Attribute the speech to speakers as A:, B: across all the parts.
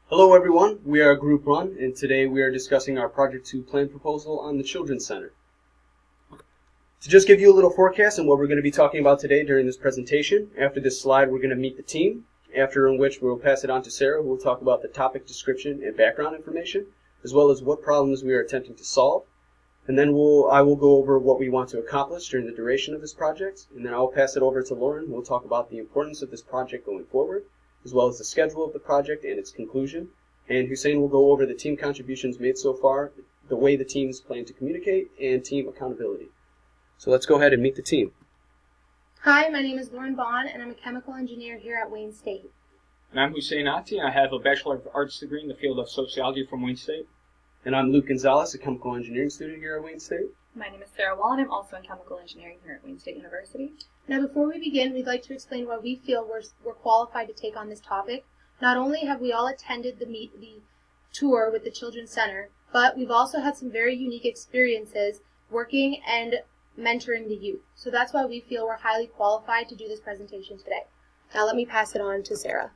A: Hello everyone, we are Group 1, and today we are discussing our Project 2 plan proposal on the Children's Center. To just give you a little forecast on what we're going to be talking about today during this presentation, after this slide we're going to meet the team, after which we'll pass it on to Sarah, who will talk about the topic description and background information, as well as what problems we are attempting to solve. And then I will go over what we want to accomplish during the duration of this project, and then I'll pass it over to Lauren, who will talk about the importance of this project going forward, as well as the schedule of the project and its conclusion. And Hussein will go over the team contributions made so far, the way the teams plan to communicate, and team accountability. So let's go ahead and meet the team.
B: Hi, my name is Lauren Bond, and I'm a chemical engineer here at Wayne State.
C: And I'm Hussein Ati, and I have a Bachelor of Arts degree in the field of sociology from Wayne State.
A: And I'm Luke Gonzalez, a chemical engineering student here at Wayne State.
D: My name is Sarah Wall, and I'm also in chemical engineering here at Wayne State University.
B: Now, before we begin, we'd like to explain why we feel we're qualified to take on this topic. Not only have we all attended the tour with the Children's Center, but we've also had some very unique experiences working and mentoring the youth. So that's why we feel we're highly qualified to do this presentation today. Now let me pass it on to Sarah.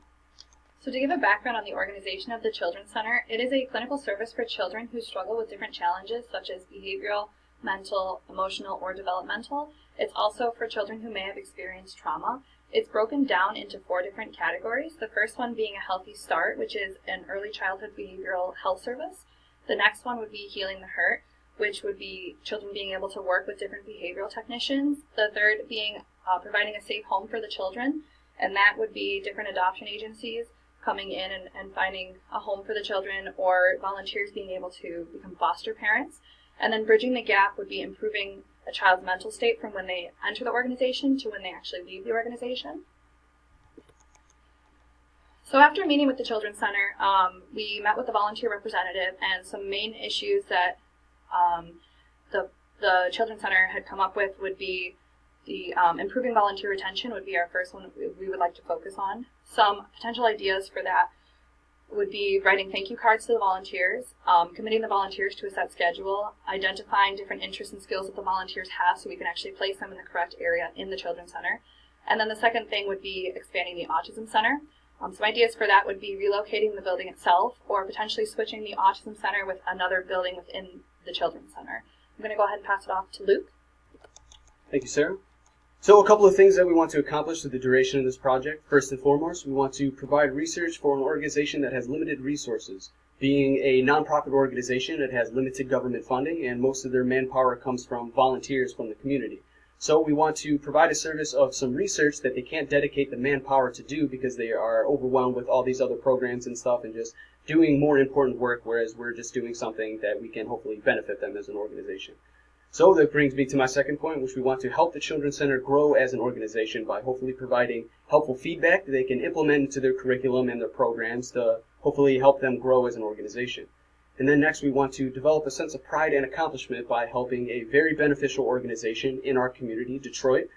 D: So to give a background on the organization of the Children's Center, it is a clinical service for children who struggle with different challenges such as behavioral, mental, emotional, or developmental. It's also for children who may have experienced trauma. It's broken down into 4 different categories. The first one being a Healthy Start, which is an early childhood behavioral health service. The next one would be Healing the Hurt, which would be children being able to work with different behavioral technicians. The third being providing a safe home for the children, and that would be different adoption agencies coming in and finding a home for the children, or volunteers being able to become foster parents. And then bridging the gap would be improving a child's mental state from when they enter the organization to when they actually leave the organization. So after meeting with the Children's Center, we met with the volunteer representative, and some main issues that the Children's Center had come up with would be the improving volunteer retention would be our first one we would like to focus on. Some potential ideas for that would be writing thank you cards to the volunteers, committing the volunteers to a set schedule, identifying different interests and skills that the volunteers have so we can actually place them in the correct area in the Children's Center. And then the second thing would be expanding the Autism Center. Some ideas for that would be relocating the building itself, or potentially switching the Autism Center with another building within the Children's Center. I'm going to go ahead and pass it off to Luke.
A: Thank you, Sarah. So a couple of things that we want to accomplish through the duration of this project. First and foremost, we want to provide research for an organization that has limited resources. Being a nonprofit organization, it has limited government funding, and most of their manpower comes from volunteers from the community. So we want to provide a service of some research that they can't dedicate the manpower to do because they are overwhelmed with all these other programs and stuff and just doing more important work, whereas we're just doing something that we can hopefully benefit them as an organization. So that brings me to my second point, which we want to help the Children's Center grow as an organization by hopefully providing helpful feedback that they can implement into their curriculum and their programs to hopefully help them grow as an organization. And then next, we want to develop a sense of pride and accomplishment by helping a very beneficial organization in our community, Detroit.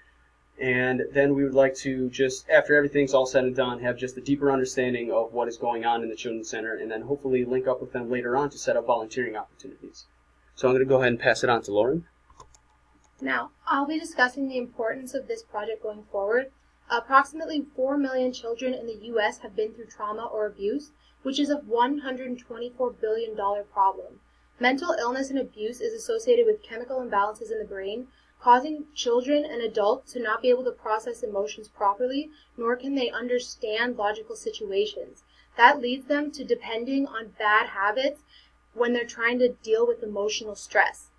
A: And then we would like to just, after everything's all said and done, have just a deeper understanding of what is going on in the Children's Center, and then hopefully link up with them later on to set up volunteering opportunities. So I'm going to go ahead and pass it on to Lauren.
B: Now, I'll be discussing the importance of this project going forward. Approximately 4 million children in the U.S. have been through trauma or abuse, which is a $124 billion problem. Mental illness and abuse is associated with chemical imbalances in the brain, causing children and adults to not be able to process emotions properly, nor can they understand logical situations. That leads them to depending on bad habits when they're trying to deal with emotional stress.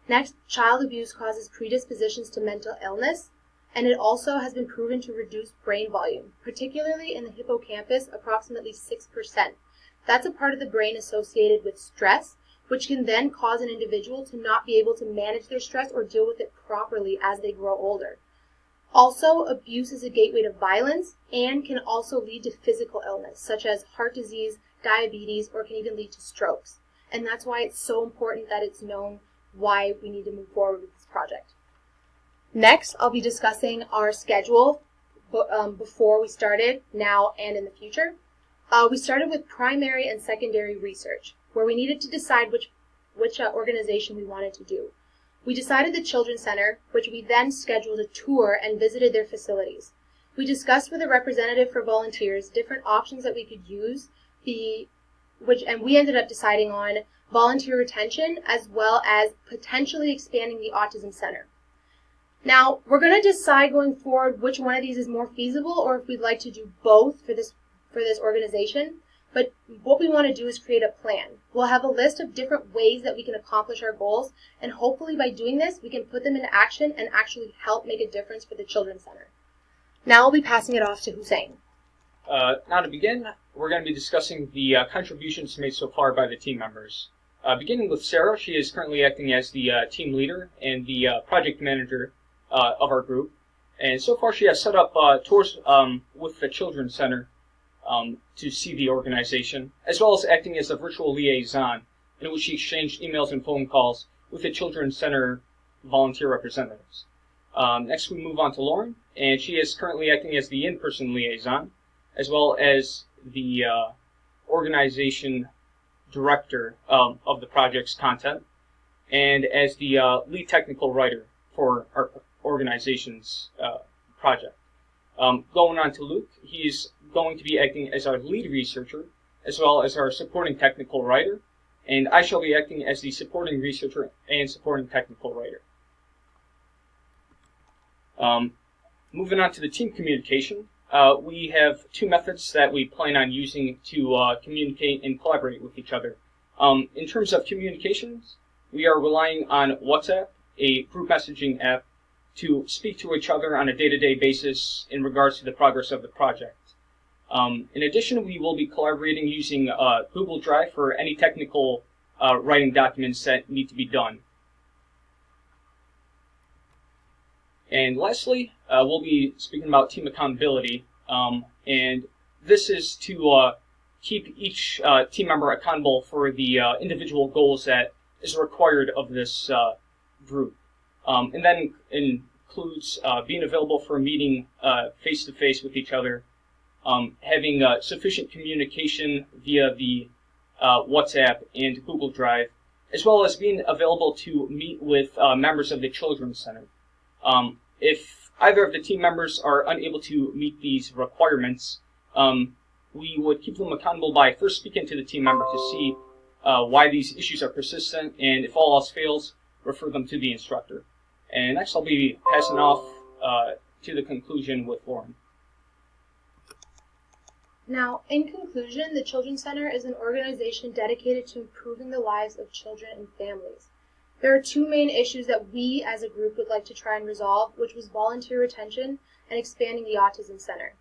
B: Next, child abuse causes predispositions to mental illness, and it also has been proven to reduce brain volume, particularly in the hippocampus, approximately 6%. That's a part of the brain associated with stress, which can then cause an individual to not be able to manage their stress or deal with it properly as they grow older. Also, abuse is a gateway to violence and can also lead to physical illness, such as heart disease, diabetes, or can even lead to strokes. And that's why it's so important that it's known why we need to move forward with this project. Next, I'll be discussing our schedule before we started, now and in the future. We started with primary and secondary research, where we needed to decide which organization we wanted to do. We decided the Children's Center, which we then scheduled a tour and visited their facilities. We discussed with a representative for volunteers different options that we could use, the and we ended up deciding on volunteer retention as well as potentially expanding the Autism Center. Now, we're going to decide going forward which one of these is more feasible or if we'd like to do both for this organization. But what we want to do is create a plan. We'll have a list of different ways that we can accomplish our goals, and hopefully by doing this, we can put them into action and actually help make a difference for the Children's Center. Now I'll be passing it off to Hussein.
C: Now to begin, we're going to be discussing the contributions made so far by the team members. Beginning with Sarah, she is currently acting as the team leader and the project manager of our group. And so far she has set up tours with the Children's Center to see the organization, as well as acting as a virtual liaison in which she exchanged emails and phone calls with the Children's Center volunteer representatives. Next we move on to Lauren, and she is currently acting as the in-person liaison, as well as the organization director of the project's content, and as the lead technical writer for our organization's project. Going on to Luke, he's going to be acting as our lead researcher, as well as our supporting technical writer, and I shall be acting as the supporting researcher and supporting technical writer. Moving on to the team communication, we have two methods that we plan on using to communicate and collaborate with each other. In terms of communications, we are relying on WhatsApp, a group messaging app, to speak to each other on a day-to-day basis in regards to the progress of the project. In addition, we will be collaborating using Google Drive for any technical writing documents that need to be done. And lastly, we'll be speaking about team accountability, and this is to keep each team member accountable for the individual goals that is required of this group. And that includes being available for a meeting face-to-face with each other, having sufficient communication via the WhatsApp and Google Drive, as well as being available to meet with members of the Children's Center. If either of the team members are unable to meet these requirements, we would keep them accountable by first speaking to the team member to see why these issues are persistent, and if all else fails, refer them to the instructor. And next I'll be passing off to the conclusion with Lauren.
B: Now, in conclusion, the Children's Center is an organization dedicated to improving the lives of children and families. There are two main issues that we as a group would like to try and resolve, which was volunteer retention and expanding the Autism Center.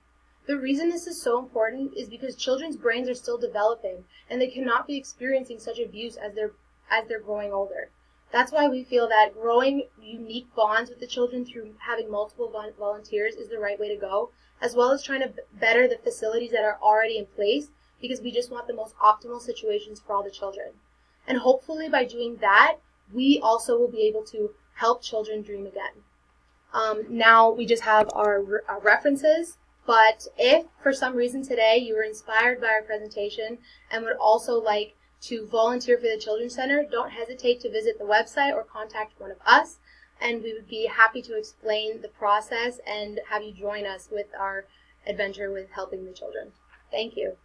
B: The reason this is so important is because children's brains are still developing and they cannot be experiencing such abuse as they're growing older. That's why we feel that growing unique bonds with the children through having multiple volunteers is the right way to go, as well as trying to better the facilities that are already in place, because we just want the most optimal situations for all the children. And hopefully by doing that, we also will be able to help children dream again. Now we just have our references, but if for some reason today you were inspired by our presentation and would also like to volunteer for the Children's Center, don't hesitate to visit the website or contact one of us, and we would be happy to explain the process and have you join us with our adventure with helping the children. Thank you.